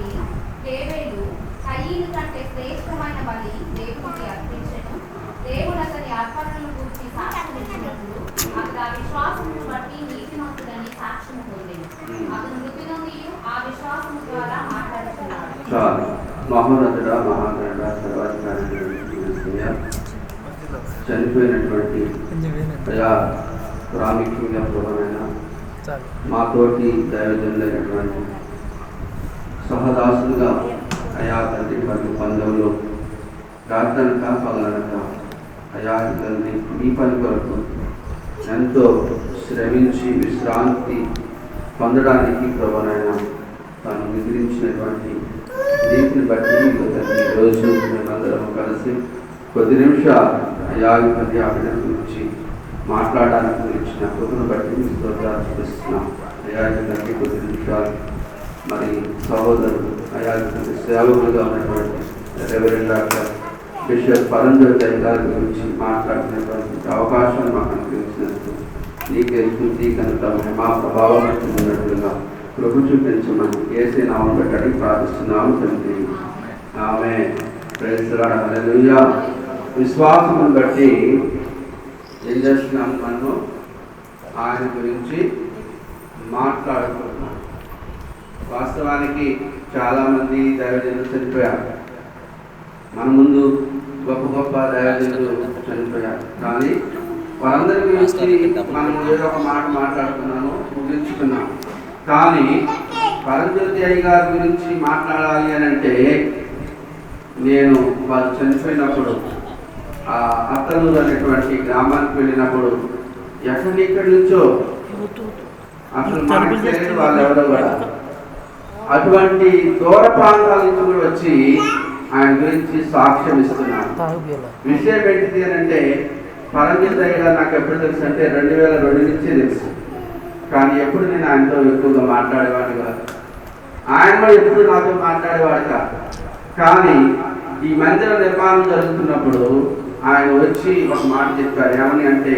బలి హేబేలు కయీను కంటే శ్రేష్టమైన బలి దేవునికి అర్పించెను. దేవుడు అతని అర్పణలను గురించి సాక్ష్యం ఇచ్చినప్పుడు అతడు ఆ విశ్వాసమును బట్టి నీతిమంతుడని సాక్ష్యం పొందెను. అతను మృతి నుండి ఆ విశ్వాసము ద్వారా మాట్లాడుతున్నాడు. మహోన్నతుడా, మహాగణుడా, సర్వాధికారి చనిపోయినటువంటి అయా ప్రాముఖ్యంగా ప్రభువైన మాతోటి దైవజనులైనటువంటి సహదాసులుగా అయా తండ్రి మరియు పందెంలో ప్రార్థనక పగలనక అయా తండ్రి మీ పని కొరకు ఎంతో శ్రమించి విశ్రాంతి పొందడానికి ప్రభువైన తాను మిగిలించినటువంటి నీతిని బట్టి ఈరోజు మేమందరం కలిసి కొద్ది నిమిషాలు అయా పది ఆవిడ గురించి మాట్లాడడానికి గురించిన కృపను బట్టి మీకు స్తోత్రాలు చూపిస్తున్నాం. అయా తండ్రి కొద్ది నిమిషాలు మరి సహోదరుడు అయా సేవకులుగా ఉన్నటువంటి రెవరెండ్ డాక్టర్ బిషప్ పరంజ్యోతి గారి గురించి మాట్లాడినటువంటి అవకాశాన్ని మాకు అనుగ్రహించినందుకు నీకే స్తుతి కనుక మా ప్రభావం ఉన్నట్లుగా కృప చూపించమని యేసే నామమున బట్టి ప్రార్థిస్తున్నాము తండ్రి. Amen. Praise the lord. Hallelujah. విశ్వాసమును బట్టి ఏం చేస్తున్నాం? మనము ఆయన గురించి మాట్లాడుకుంటున్నాం. వాస్తవానికి చాలామంది దైవజనులు చనిపోయారు. మన ముందు గొప్ప గొప్ప దైవజనులు చనిపోయారు. కానీ వారందరి గురించి మనం ఏదో ఒక మాట మాట్లాడుతున్నాము, ముగించుకున్నాము. కానీ పరంజ్యోతి అయ్య గారి గురించి మాట్లాడాలి అని అంటే నేను వాళ్ళు చనిపోయినప్పుడు ఆ అత్తలూరు అనేటువంటి గ్రామానికి వెళ్ళినప్పుడు ఎక్కడి నుంచో అసలు మనకి తెలియదు వాళ్ళు ఎవరో కూడా అటువంటి దూర ప్రాంతాల నుంచి కూడా వచ్చి ఆయన గురించి సాక్ష్యం ఇస్తున్నారు. విషయం ఏంటిది అని అంటే పరంజ్యోతి అయ్య గారు నాకు ఎప్పుడు తెలుసు అంటే 2002 నుంచే తెలుసు. కానీ ఎప్పుడు నేను ఆయనతో ఎక్కువగా మాట్లాడేవాడు కాదు. ఆయన కూడా ఎప్పుడు నాతో మాట్లాడేవాడు కాదు. కానీ ఈ మందిర నిర్మాణం జరుగుతున్నప్పుడు ఆయన వచ్చి ఒక మాట చెప్పారు. ఏమని అంటే